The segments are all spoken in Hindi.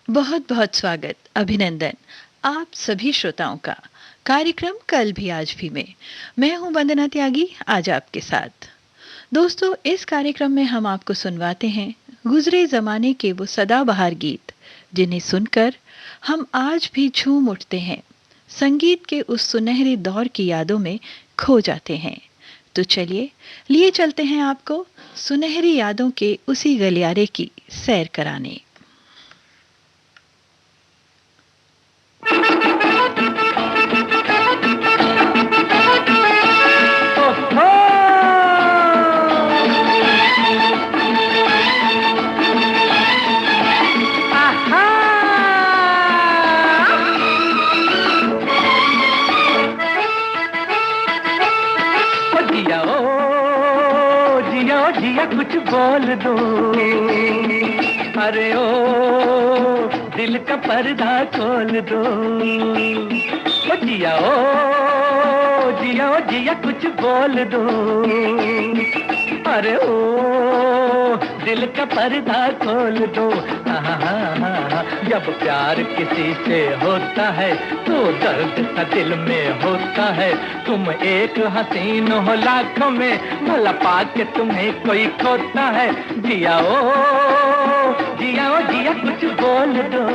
बहुत बहुत स्वागत, अभिनंदन आप सभी श्रोताओं का कार्यक्रम कल भी आज भी में। मैं हूं वंदना त्यागी, आज आपके साथ। दोस्तों, इस कार्यक्रम में हम आपको सुनवाते हैं गुजरे जमाने के वो सदाबहार गीत जिन्हें सुनकर हम आज भी झूम उठते हैं, संगीत के उस सुनहरे दौर की यादों में खो जाते हैं। तो चलिए लिए चलते हैं आपको सुनहरी यादों के उसी गलियारे की सैर कराने। जिया कुछ बोल दो, अरे ओ दिल का पर्दा खोल दो। ओ जिया ओ जिया कुछ बोल दो, अरे ओ दिल का पर्दा खोल दो। जब प्यार किसी से होता है तो दर्द सा दिल में होता है। तुम एक हसीन हो लाखों में, भला पाके तुम्हें कोई खोता है। जिया ओ जिया कुछ बोल दो।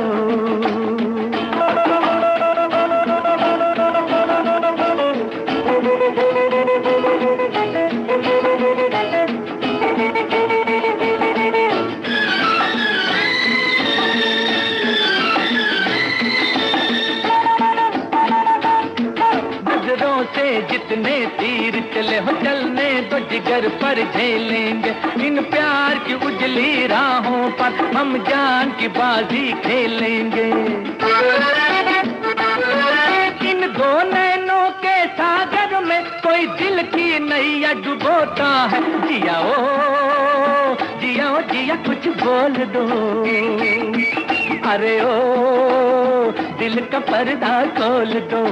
जितने तीर चले हो चलने तो जिगर पर झेलेंगे। इन प्यार की उजली राहों पर हम जान की बाजी खेलेंगे। इन दो नैनों के सागर में कोई दिल की नैया डुबोता है। जिया जिया कुछ बोल दो, अरे ओ दिल का पर्दा खोल दो।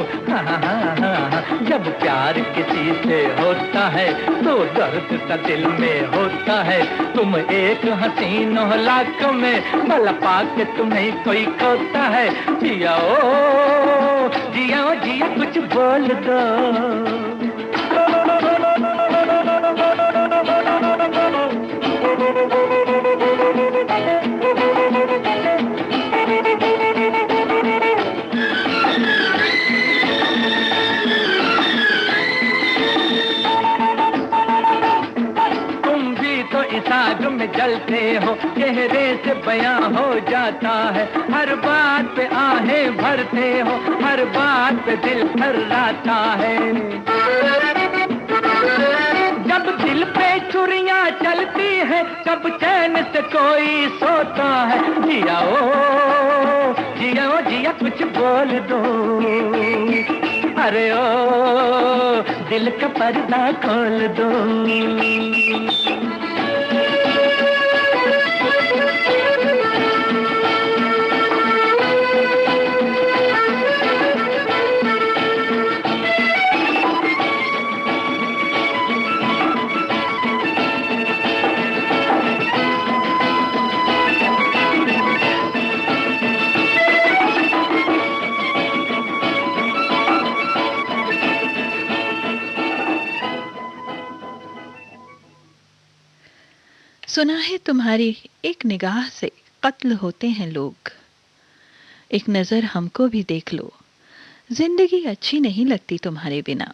जब प्यार किसी से होता है तो दर्द सा दिल में होता है। तुम एक हसीन हो लाखों में, भला पाके तुम्हें कोई खोता है। जिया जिया कुछ बोल दो। आग में जलते हो, चेहरे से बयां हो जाता है। हर बात पे आहें भरते हो, हर बात पे दिल थर्राता है। जब दिल पे छुरियां चलती है, तब चैन से कोई सोता है। जिया जिया कुछ बोल दो, अरे ओ दिल का पर्दा खोल दो। सुना है तुम्हारी एक निगाह से कत्ल होते हैं लोग। एक नजर हमको भी देख लो, जिंदगी अच्छी नहीं लगती तुम्हारे बिना।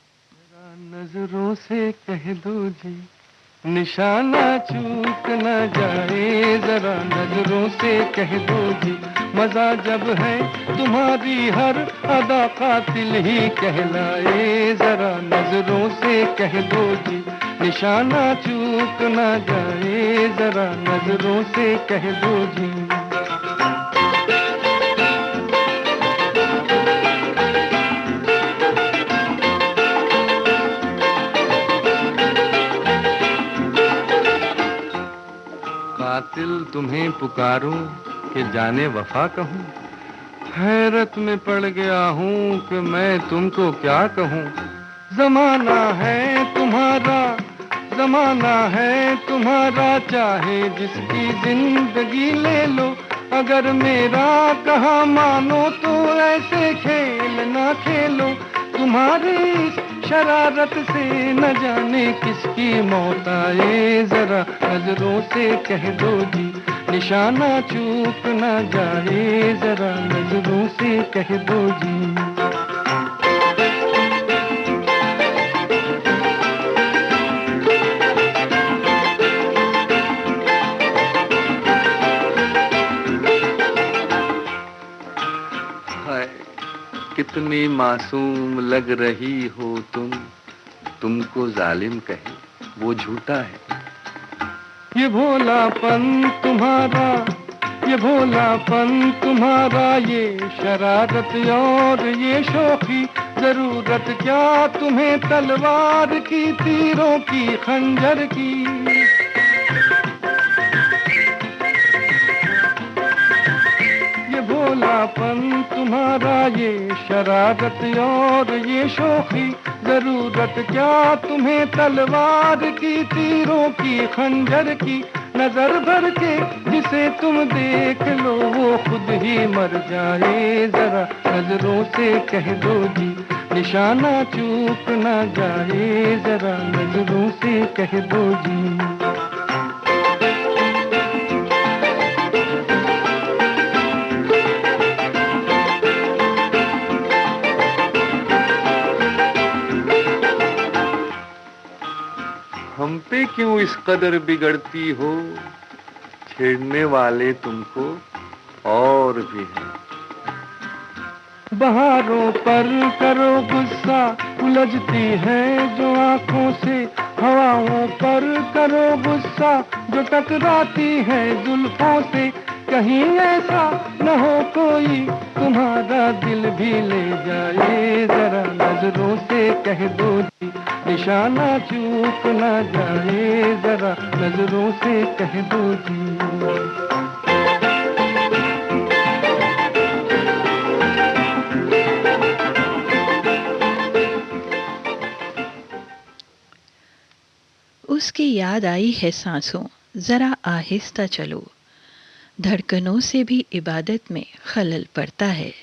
नजरों से कह दो जी, निशाना चूक न जाए। जरा नजरों से कह दो जी, मजा जब है तुम्हारी हर अदा कातिल ही कहलाए। जरा नजरों से कह दो जी, निशाना चूक न जाए। जरा नजरों से कह दो जी। कातिल तुम्हें पुकारूं कि जाने वफा कहूं। हैरत में पड़ गया हूं कि मैं तुमको क्या कहूं। जमाना है तुम्हारा, जमाना है तुम्हारा, चाहे जिसकी जिंदगी ले लो। अगर मेरा कहा मानो तो ऐसे खेल ना खेलो, तुम्हारी इस शरारत से न जाने किसकी मौत आए। जरा नजरों से कह दो जी, निशाना चूक ना जाए। जरा नजरों से कह दो जी। कितनी मासूम लग रही हो तुमको जालिम कहे वो झूठा है। ये भोलापन तुम्हारा, ये भोलापन तुम्हारा, ये शरारत और ये शौकी, जरूरत क्या तुम्हें तलवार की, तीरों की, खंजर की। भोलापन तुम्हारा, ये शरारत और ये शौकी, जरूरत क्या तुम्हें तलवार की, तीरों की, खंजर की। नजर भर के जिसे तुम देख लो वो खुद ही मर जाए। जरा नजरों से कह दो जी, निशाना चूक ना जाए। जरा नजरों से कह दो जी। हम पे क्यों इस कदर बिगड़ती हो, छेड़ने वाले तुमको और भी हैं। बहारों पर करो गुस्सा, उलझती है जो आंखों से। हवाओं पर करो गुस्सा, जो टकराती है जुल्फों से। कहीं ऐसा न हो कोई तुम्हारा दिल भी ले जाए। जरा नजरों से कह दो जी, निशाना चूक ना जाए। जरा नजरों से कह दो जी। उसकी याद आई है सांसों, जरा आहिस्ता चलो, धड़कनों से भी इबादत में खलल पड़ता है।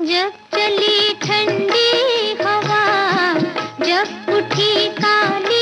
जब चली ठंडी हवा, जब उठी काली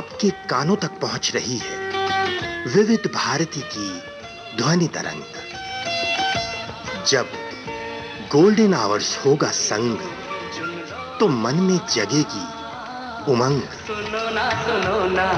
आपके कानों तक पहुंच रही है विविध भारती की ध्वनि तरंग। जब गोल्डन आवर्स होगा संग, तो मन में जगेगी उमंग। सुनो ना सुन लो ना।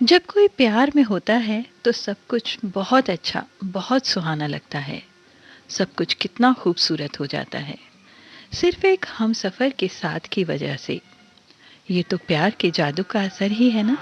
जब कोई प्यार में होता है तो सब कुछ बहुत अच्छा, बहुत सुहाना लगता है। सब कुछ कितना खूबसूरत हो जाता है, सिर्फ एक हमसफर के साथ की वजह से। ये तो प्यार के जादू का असर ही है ना।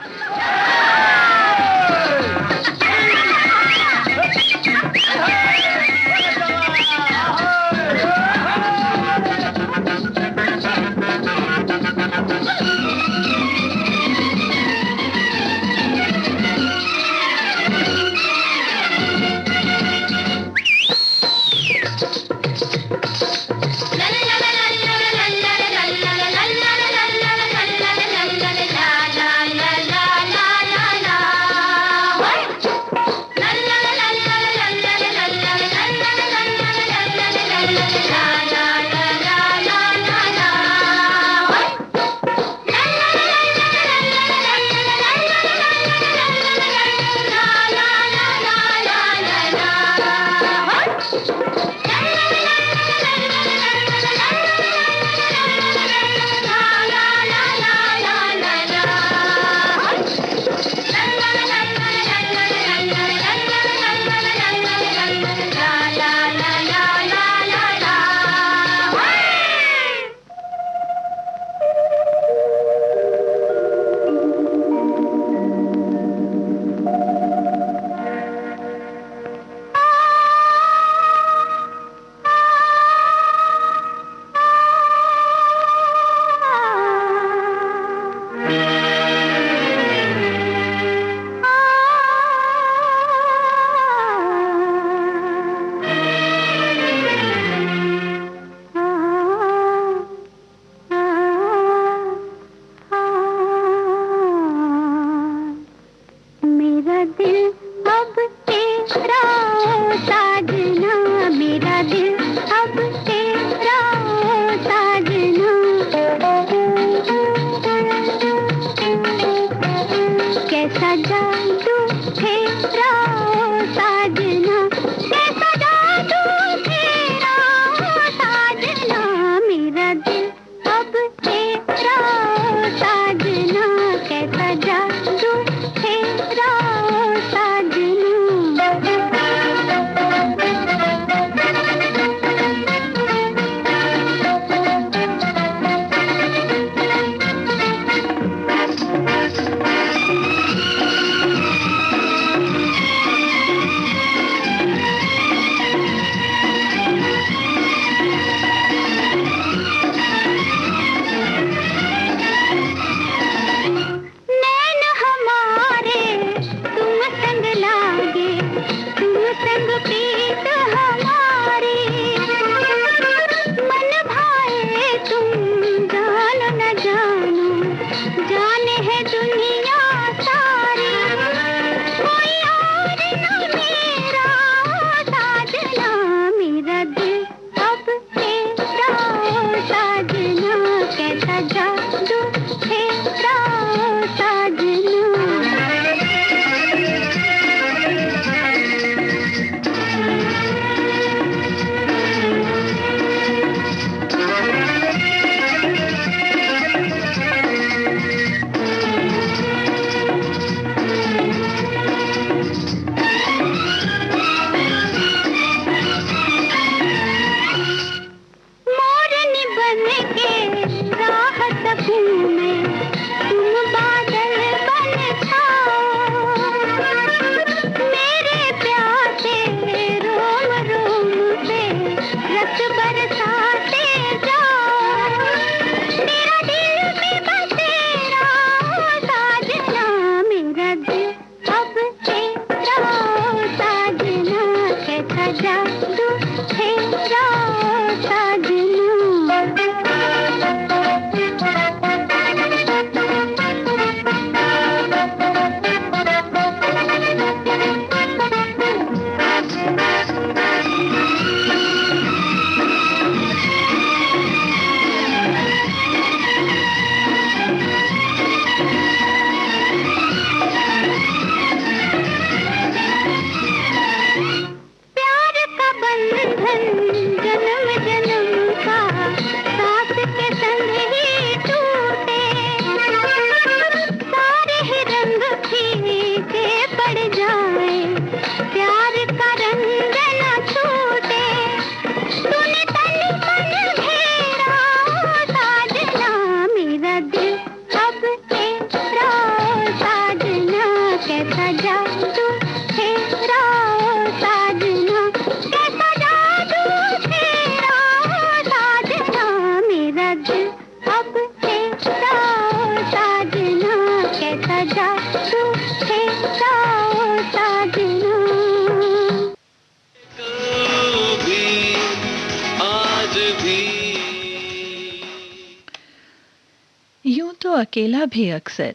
यूं तो अकेला भी अक्सर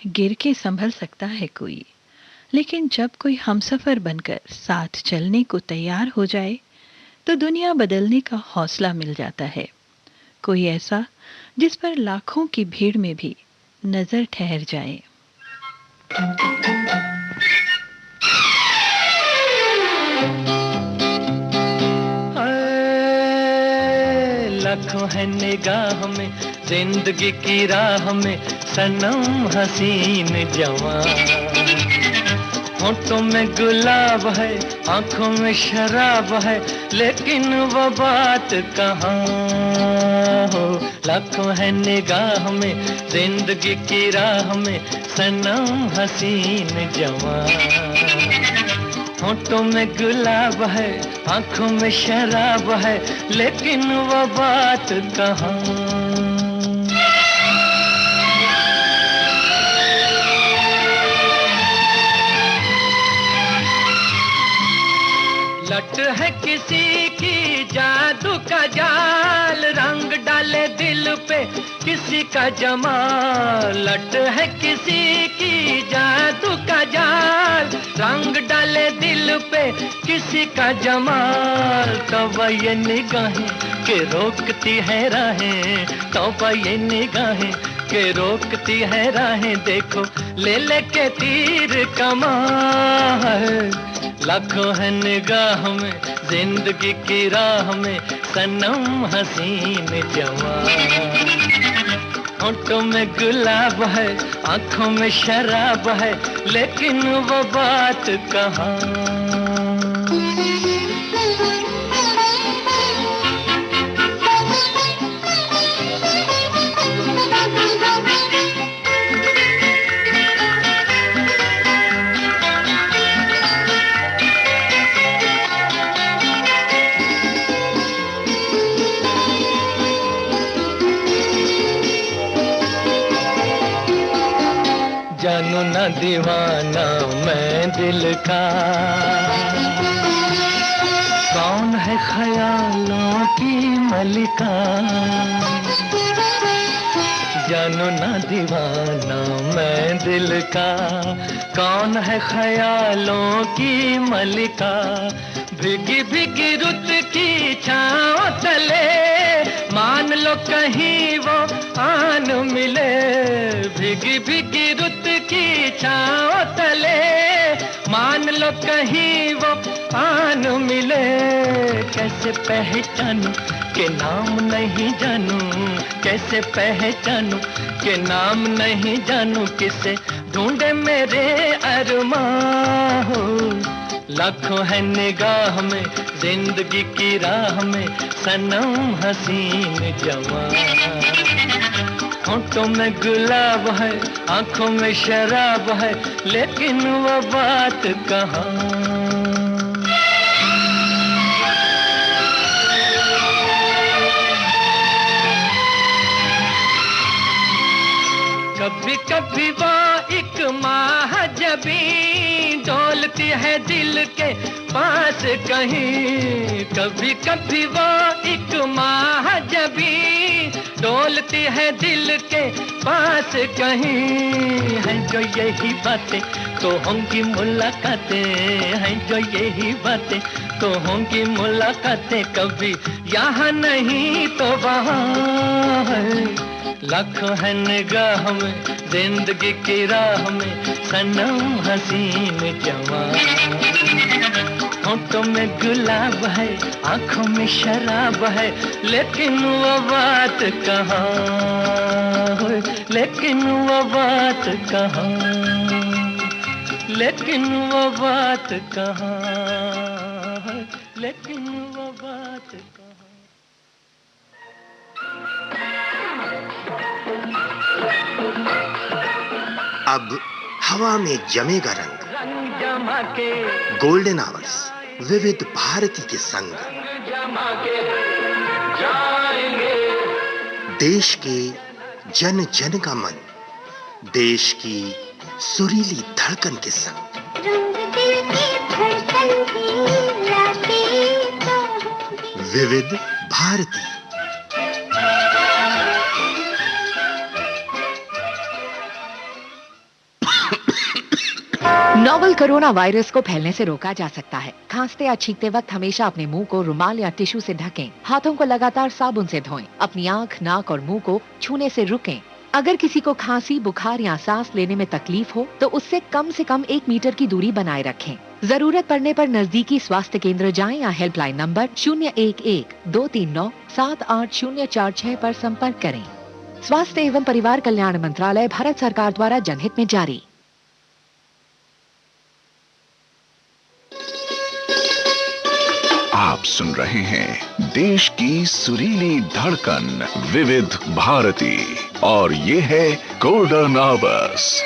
गिर के संभल सकता है कोई, लेकिन जब कोई हमसफर बनकर साथ चलने को तैयार हो जाए तो दुनिया बदलने का हौसला मिल जाता है। कोई ऐसा जिस पर लाखों की भीड़ में भी नजर ठहर जाए। लाखों है निगाह में जिंदगी की राह में सनम हसीन जवान, होठों में गुलाब है आंखों में शराब है, लेकिन वो बात कहाँ हो। लाखों है निगाह में जिंदगी की राह में सनम हसीन जवान, होठों में गुलाब है आंखों में शराब है, लेकिन वो बात कहाँ। लट है किसी की जादू का जाल, रंग डाले दिल पे किसी का जमाल। लट है किसी की जादू का जाल, रंग डाले दिल पे किसी का जमाल। तौबा ये निगाहें के रोकती है राहें, तौबा ये निगाहें के रोकती है राहें, देखो ले लेके तीर कमान। लाखों है निगाह में जिंदगी की राह में सनम हसीन जवान, होठों में गुलाब है आंखों में शराब है, लेकिन वो बात कहाँ। जानू ना दीवाना मैं दिल का, कौन है ख्यालों की मलिका। जानू ना दीवाना मैं दिल का, कौन है ख्यालों की मलिका। भीगी भीगी रुत की छाँव तले मान लो कहीं वो आन मिले। भीगी भीगी रुत की छाँव तले मान लो कहीं वो आन मिले। कैसे पहचानूं के नाम नहीं जानूं, कैसे पहचानूं के नाम नहीं जानूं, किसे ढूंढे मेरे अरमां हो। लाखों है निगाह में जिंदगी की राह में सनम हसीन जवान, होठों में गुलाब है आंखों में शराब है, लेकिन वो बात कहाँ। कभी कभी वो एक महाजबी डोलती है दिल के पास कहीं। कभी कभी वो एक महाजबी डोलती है दिल के पास कहीं। है जो यही बातें तो होंगी मुलाकातें, हैं जो यही बातें तो होंगी मुलाकातें। कभी यहाँ नहीं तो वहाँ है। लाखों है निगाह में जिंदगी की राह में सनम हसीन जवान, होठों में गुलाब है आंखों में शराब है, लेकिन वो बात कहाँ, लेकिन वो बात कहाँ, लेकिन वो बात कहाँ, लेकिन वो बात कहाँ। अब हवा में जमेगा रंग, रंग जमा के गोल्डन आवर्स विविध भारती के संग जमा के जाएंगे। देश के जन जन का मन, देश की सुरीली धड़कन के संग। रंग दिल की धड़कन की रातें तो विविध भारती। नोवल कोरोना वायरस को फैलने से रोका जा सकता है। खांसते या छींकते वक्त हमेशा अपने मुंह को रुमाल या टिश्यू से ढकें। हाथों को लगातार साबुन से धोएं। अपनी आंख, नाक और मुंह को छूने से रुकें। अगर किसी को खांसी, बुखार या सांस लेने में तकलीफ हो तो उससे कम से कम 1 मीटर की दूरी बनाए रखें। जरूरत पड़ने पर नजदीकी स्वास्थ्य केंद्र जाएं या हेल्पलाइन नंबर 011-239-78046 पर संपर्क करें। स्वास्थ्य एवं परिवार कल्याण मंत्रालय, भारत सरकार द्वारा जनहित में जारी। आप सुन रहे हैं देश की सुरीली धड़कन विविध भारती और ये है गोल्डन आवर्स।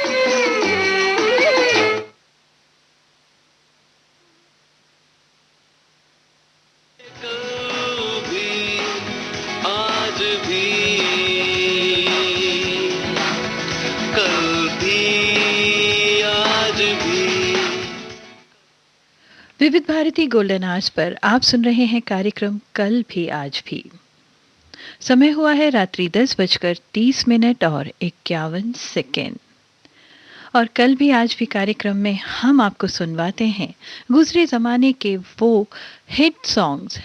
विविध भारती गोल्डन आवर्स पर आप सुन रहे हैं कार्यक्रम कल भी आज भी। समय हुआ है रात्रि 10:30 और 51 और कल भी आज भी कार्यक्रम में हम आपको सुनवाते हैं गुजरे जमाने के वो हिट सॉन्ग्स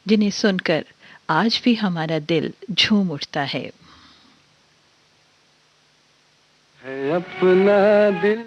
जिन्हें सुनकर आज भी हमारा दिल झूम उठता है अपना दिल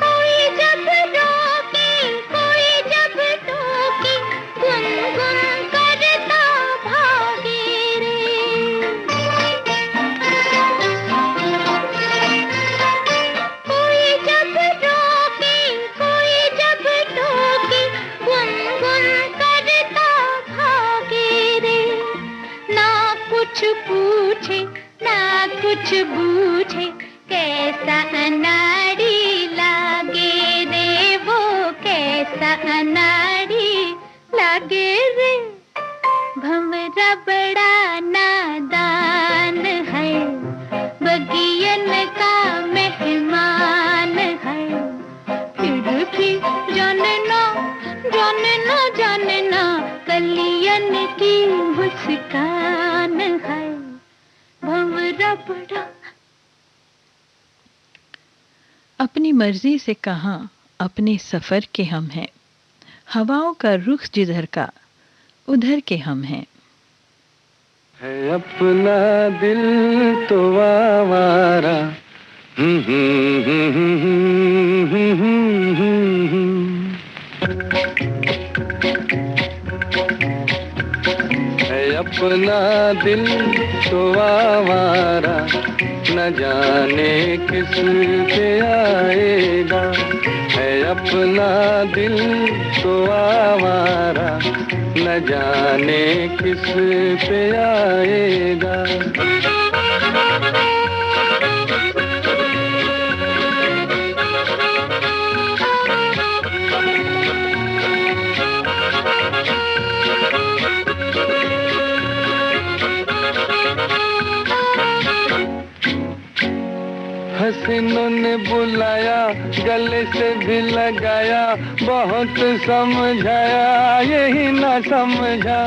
कोई जब रोके कोई जब अनाड़ी लागे रे, वो कैसा अनाड़ी लागे रे। भंवरा बड़ा नादान है, बगियन का मेहमान है। फिर भी जानना जानना जानना, कलियन की मुस्कान है। भंवरा बड़ा। अपनी मर्जी से कहाँ अपने सफर के हम हैं, हवाओं का रुख जिधर का उधर के हम हैं। है अपना दिल तो आवारा, है अपना दिल तो आवारा, न जाने किस पे आएगा। है अपना दिल तो आवारा, न जाने किस पे आएगा। हसीनों ने बुलाया, गले से भी लगाया, बहुत समझाया यही ना समझा।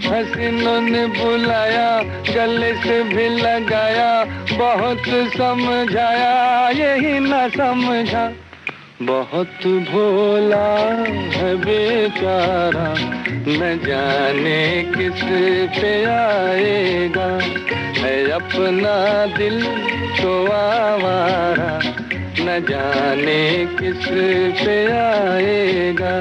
हसीनों ने बुलाया, गले से भी लगाया, बहुत समझाया यही ना समझा। बहुत भोला है बेचारा, न जाने किस पे आएगा। है अपना दिल तो आवारा, न जाने किस पे आएगा।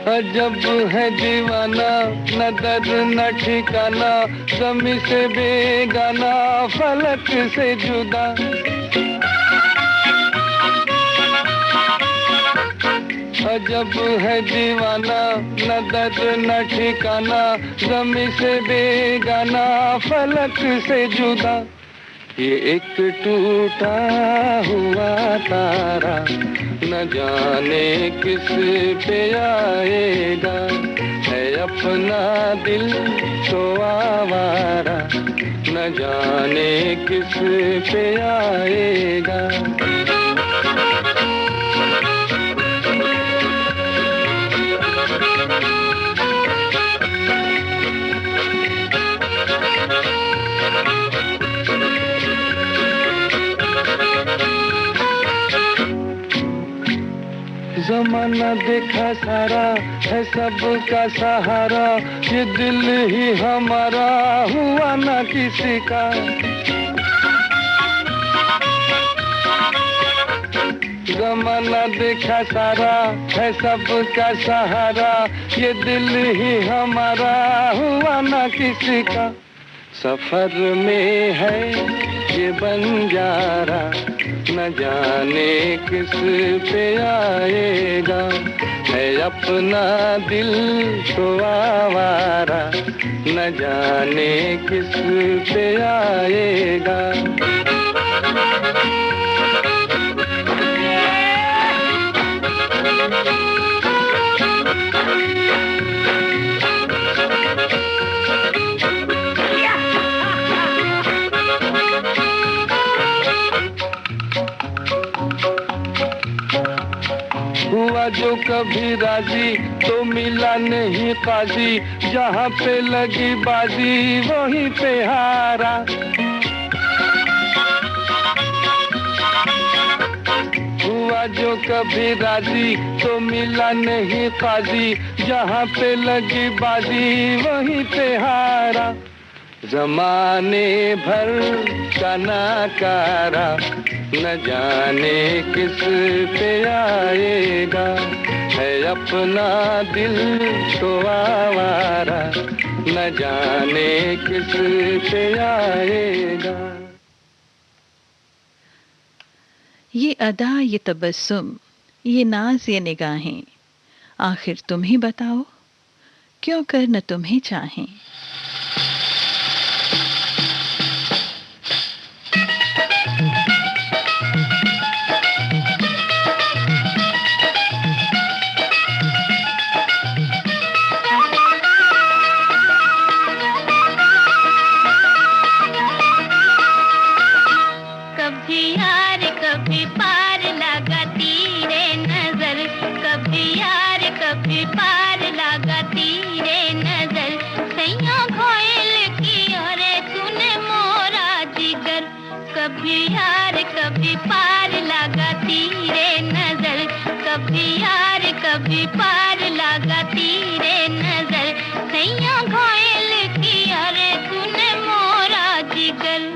अजब है दीवाना, न दर्द न ठिकाना, ज़मी से बेगाना, फलक से जुदा। अजब है दीवाना, न दर्द न ठिकाना, ज़मी से बेगाना, फलक से जुदा। ये एक टूटा हुआ तारा, न जाने किस पे आएगा। है अपना दिल तो आवारा, न जाने किस पे आएगा। जमाना देखा सारा, है सबका सहारा, ये दिल ही हमारा हुआ ना किसी का। जमाना देखा सारा, है सबका सहारा, ये दिल ही हमारा हुआ ना किसी का। सफर में है ये बंजारा, न जाने किस पे आएगा। है अपना दिल तो आवारा, न जाने किस पे आएगा। हुआ जो कभी राजी, तो मिला नहीं काजी, जहाँ पे लगी बाजी वहीं पे हारा। हुआ जो कभी राजी, तो मिला नहीं काजी, जहाँ पे लगी बाजी वहीं पे हारा। जमाने भर का नाकारा, न जाने किस पे आएगा। है अपना दिल तो आवारा, न जाने किस पे आएगा। ये अदा, ये तबस्सुम, ये नाज, ये निगाहें, आखिर तुम ही बताओ क्यों कर न तुम्हें चाहें। कभी यार कभी पार लगाती रे नजर, कभी यार कभी पार लगाती रे नजर, सैया घोयल की और तूने मोरा जिगर, कभी यार कभी पार लगाती रे नजर, कभी यार कभी पार लगाती रे नजर, सैया घोयल की और तूने मोरा जिगर।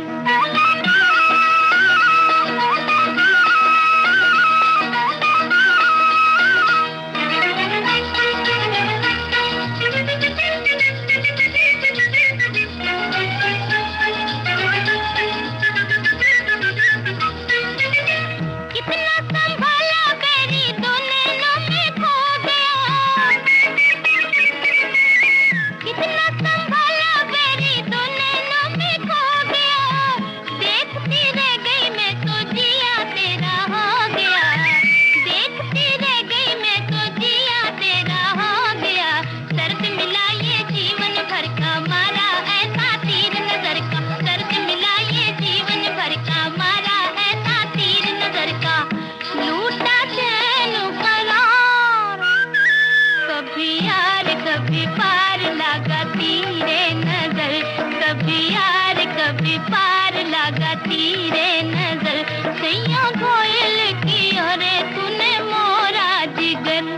कितना संभाला मेरी दो नैनों में खो गया, कितना संभाला मेरी दो नैनों में खो गया, देखती रह गई मैं तो जिया तेरा हो गया, देखती रह गई मैं तो जिया तेरा हो गया, दर्द मिला ये जीवन भर का मारा ऐसा तीर नजर का, दर्द मिला ये जीवन भर का मारा ऐसा तीर नजर का, लूटा चैन करार, कभी यार कभी पार लगाती रे नजर, कभी यार कभी पार लगाती रे नजर, सैया घोयल की और तूने मोरा जिगर।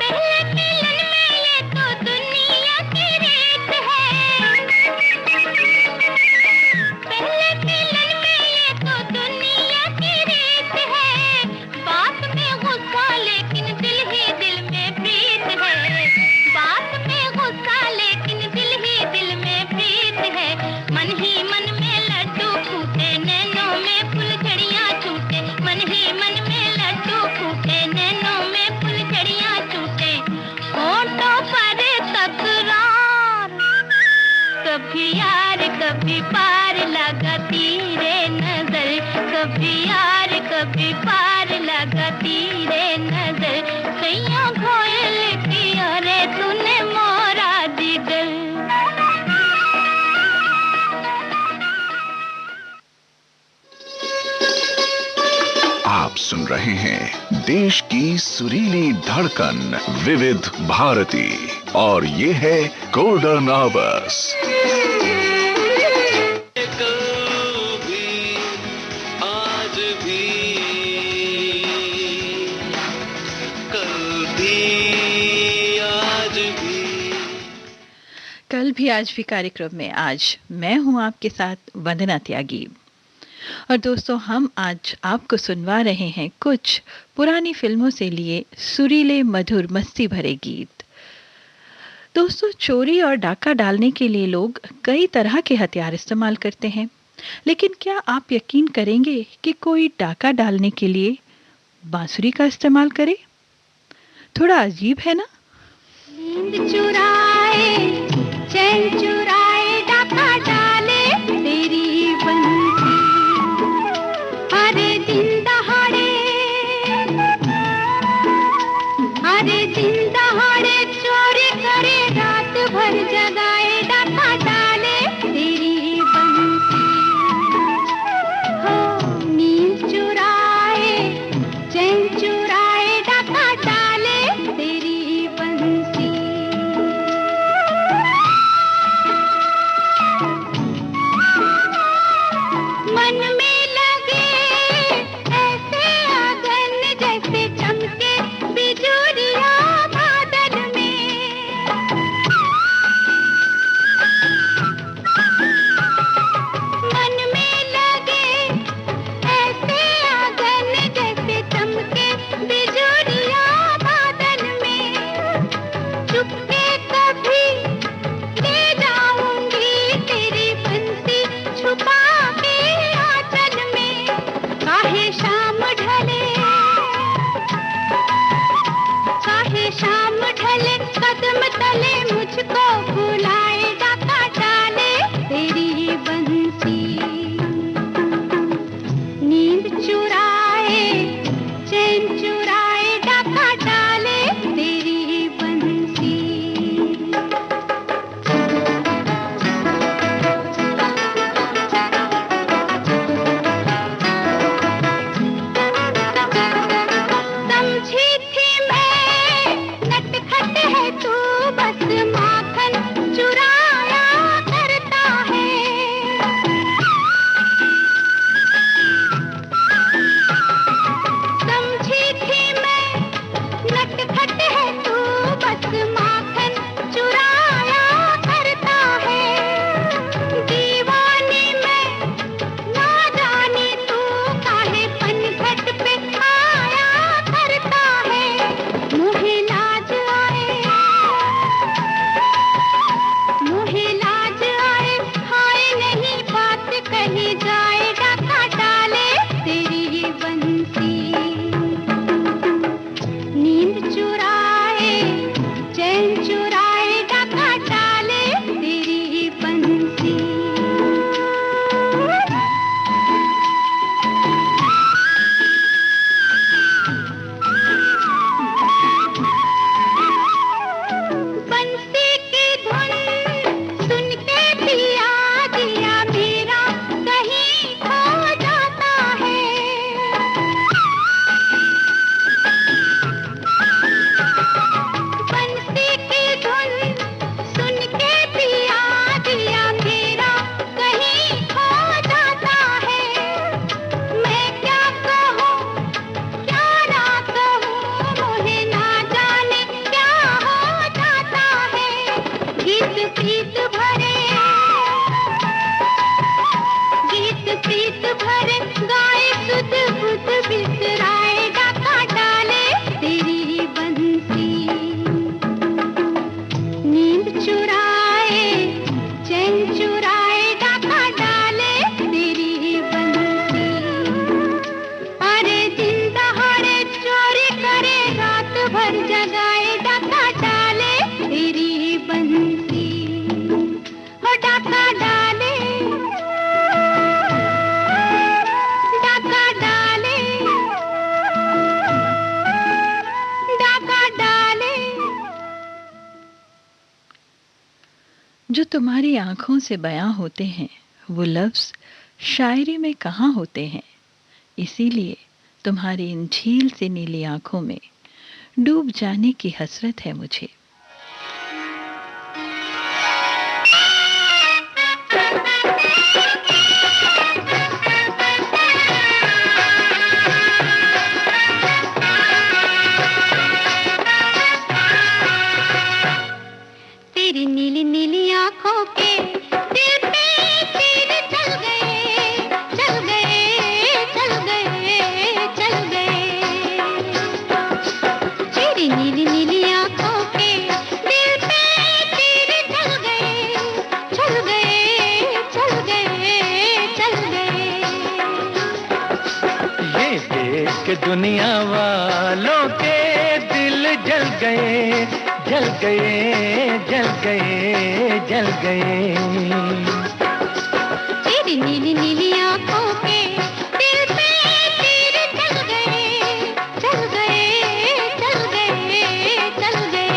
पहले मिलन में ये तो दुनिया की रीत है, पहले मिलन में ये तो दुनिया की रीत है, बात में गुस्सा लेकिन दिल ही दिल में प्रीत है, बात में गुस्सा लेकिन दिल ही दिल में प्रीत है, मन ही मन में लड्डू फूटे नैनों में फुलझड़ियाँ छूटे, मन ही मन में लड्डू फूटे नैनों में फुलझड़ियाँ छूटे, होठों पर तकरार, कभी यार कभी पार लगाती रे नजर, कभी यार कभी पार लगाती रे नजर, सैया घोयल की और तूने मोरा जिगर। आप सुन रहे हैं देश की सुरीली धड़कन विविध भारती और ये है गोल्डन आवर्स। कल भी आज भी कार्यक्रम में आज मैं हूं आपके साथ वंदना त्यागी। और दोस्तों, हम आज आपको सुनवा रहे हैं कुछ पुरानी फिल्मों से लिए सुरीले मधुर मस्ती भरे गीत। दोस्तों, चोरी और डाका डालने के लिए लोग कई तरह के हथियार इस्तेमाल करते हैं, लेकिन क्या आप यकीन करेंगे कि कोई डाका डालने के लिए बांसुरी का इस्तेमाल करे? थोड़ा अजीब है ना? नींद चुराए चैन चुराए डाका डाले तेरी बंसी, अरे दिन दहाड़े, अरे दिन दहाड़े चोरी करे रात भर जगाए डाका डाले तेरी बंसी, हो नींद चुराए चैन चुराए डाका डाले तेरी बंसी। कदम तले मुझको बुलाए, डाका डाले तेरी ही बंसी। नींद चुराए, चैन चुराए, डाका डाले तेरी ही बंसी। समझी थी मैं नटखट है तू, बस माखन चुराया करता है। समझी थी मैं नटखट है तू, बस माखन चुराया करता है। दीवानी मैं ना जानी तू काहे पनघट पे आया करता है। मुझे लाज आए, मुझे लाज आए, हाय नहीं बात कही जाए, डाका डाले तेरी ही बंसी। नींद चुराए, चैन चुराए, डाका डाले तेरी ही बंसी। बंसी की धुन सुन के पिया दिया मेरा कहीं खो जाता है। बंसी की धुन सुन के पिया दिया मेरा कहीं खो जाता है। मैं क्या कहूँ क्या ना कहूँ, मुझे ना जाने क्या हो जाता है। गीत प्रीत भरे, गीत प्रीत भरे, गाए सुध बुध बिसराए, डाका डाले तेरी ही बंसी। नींद चुराए, चैन चुराए, डाका डाले तेरी ही बंसी। अरे दिन दहाड़े चोरी करे, रात भर जगाए, डाका डाले तेरी ही बंसी। हो डाका डाले, डाका डाले, डाका डाले। जो तुम्हारी आंखों से बयां होते हैं वो लफ्ज शायरी में कहाँ होते हैं। इसीलिए तुम्हारी इन झील से नीली आंखों में डूब जाने की हसरत है मुझे। तेरी नीली नीली आंखों के दिल पे तीर चल गए, चल गए, चल गए, चल गए। तेरी नीली नीली आंखों के दिल पे तीर चल गए, चल गए, चल गए, चल गए। ये देख के दुनिया वालों के दिल जल गए, जल गए, जल गए, जल गए। तेरी नीली नीली आंखों के दिल पे तीर चल गए, चल गए, चल गए, चल गए।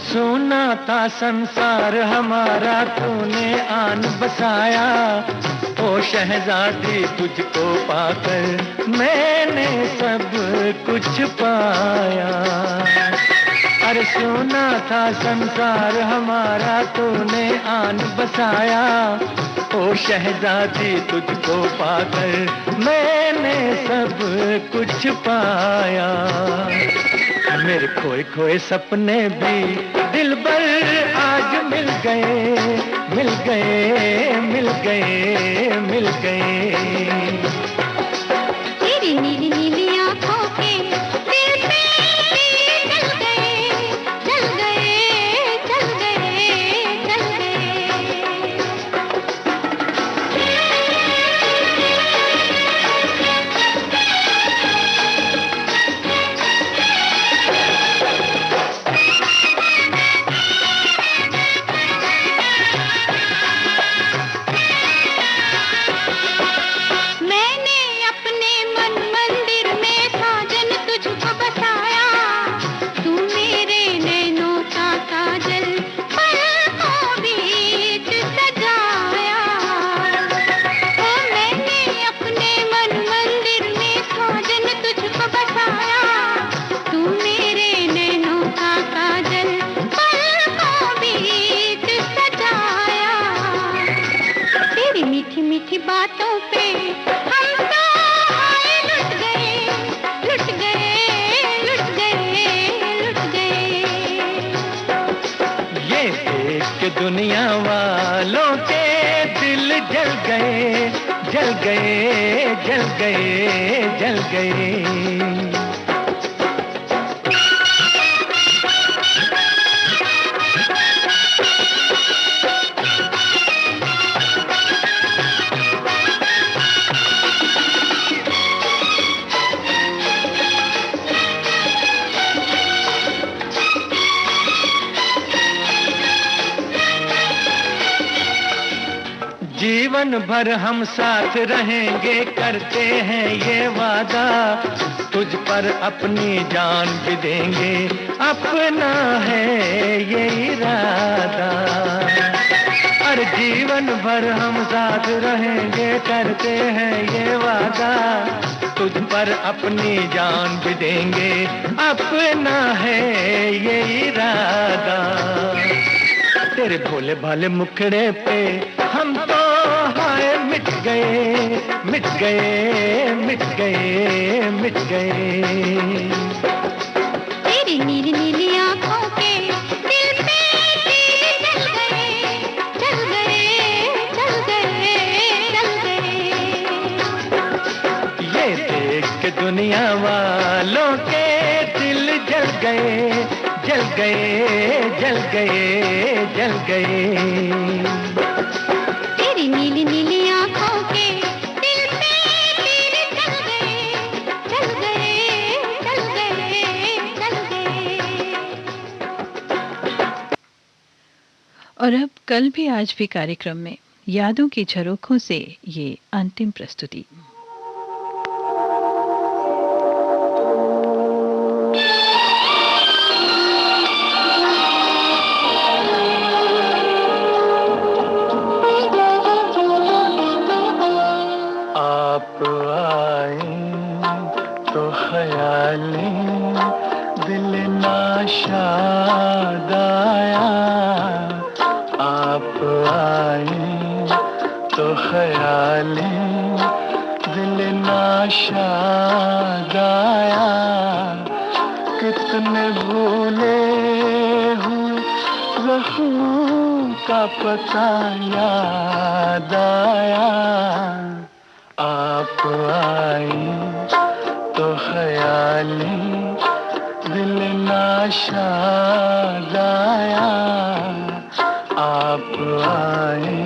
सोना था संसार हमारा, तूने आन बसाया। ओ शहजादी तुझको पाकर मैंने सब कुछ पाया। अरे सोना था संसार हमारा, तूने आन बसाया। ओ शहजादी तुझको पाकर मैंने सब कुछ पाया। मेरे खोए खोए सपने भी दिलबर आज मिल गए, मिल गए मिल गए मिल गए। तेरी नीली नीली आंखों के दिल पे जल गए जल गए जल गए जल गए। मैंने अपने मन मंदिर में साजन तुझको बसाया, तू मेरे नैनों का काजल पलकों बीच सजाया। ओ मैंने अपने मन मंदिर में साजन तुझको बसाया, तू मेरे नैनों का काजल पलकों बीच सजाया। तेरी मीठी मीठी बातों पे हम तो आए लुट गए लुट गए लुट गए लुट गए। ये देख के दुनिया वालों के दिल जल गए जल गए जल गए जल गए। जीवन भर हम साथ रहेंगे करते हैं ये वादा, तुझ पर अपनी जान भी देंगे अपना है ये इरादा। और जीवन भर हम साथ रहेंगे करते हैं ये वादा, तुझ पर अपनी जान भी देंगे अपना है ये इरादा। तेरे भोले भाले मुखड़े पे हम तो हाय मिट गए मिट गए मिट गए मिट गए। तेरी नीली नीली आंखों के दिल पे तीर जल गए जल गए जल गए जल गए। ये देख के दुनिया वालों के दिल जल गए जल गए जल गए जल गए। तेरी नीली नीली आंखों के दिल पे तीर जल गए जल गए जल गए जल गए। और अब कल भी आज भी कार्यक्रम में यादों की झरोखों से ये अंतिम प्रस्तुति। आप आए तो ख्याली दिल नाशाद आया। आप आए तो ख्याली दिल नाशाद आया। कितने भूले हुए जख्मों का पता याद आया। आप आई तो ख्याली दिल नाशाद आया। आप आई।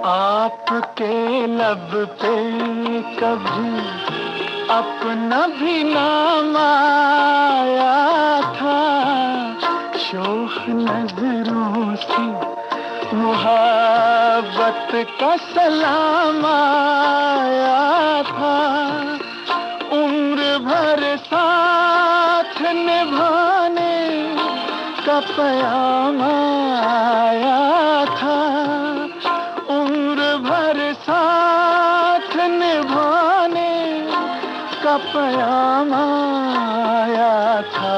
आपके लब पे कभी अपना भी नाम आया था। शोख नजरों से मुहब्बत का सलाम आया था। उम्र भर साथ निभाने का प्याम आया था। उम्र भर साथ निभाने का प्याम आया था।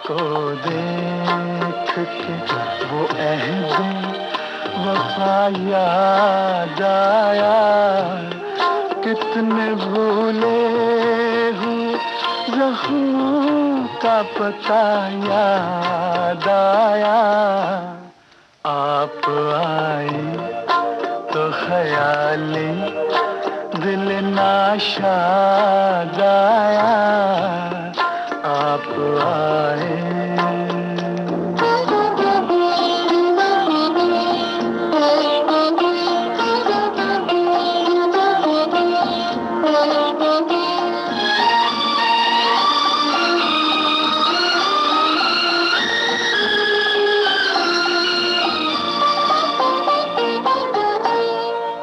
को देख के वो अहद वफा याद आया, कितने भूले हुए जख्मों का पता याद आया। आप आई तो ख्याली दिल नाशाद आया, आप आए।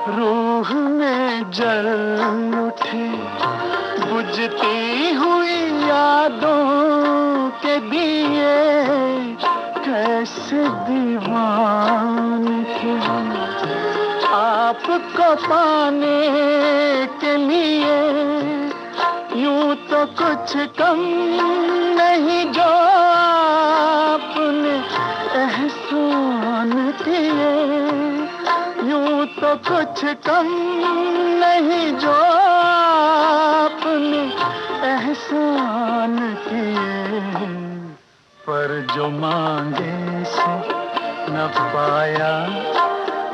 रूह में जल उठे बुझती हुई यादों के दिए, कैसे दीवाने थे हम आपको पाने के लिए। यूं तो कुछ कम नहीं जो आपने एहसान किए, यूं तो कुछ कम नहीं जो आपने एहसान किए। पर जो मांगे से न पाया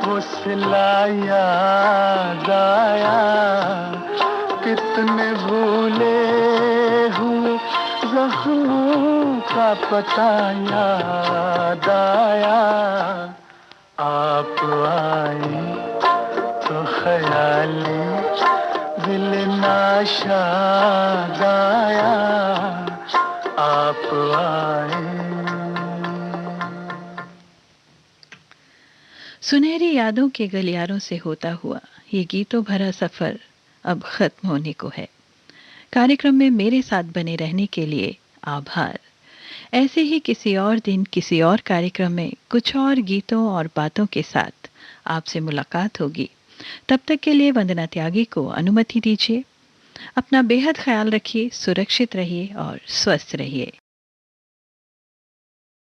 वो सिला याद आया, कितने भूले हुए जख्मों का पता याद आया। आप आए तो ख्याली दिल नाशाद आया, आप आए। सुनहरी यादों के गलियारों से होता हुआ ये गीतों भरा सफर अब खत्म होने को है। कार्यक्रम में मेरे साथ बने रहने के लिए आभार। ऐसे ही किसी और दिन किसी और कार्यक्रम में कुछ और गीतों और बातों के साथ आपसे मुलाकात होगी। तब तक के लिए वंदना त्यागी को अनुमति दीजिए। अपना बेहद ख्याल रखिए, सुरक्षित रहिए और स्वस्थ रहिए।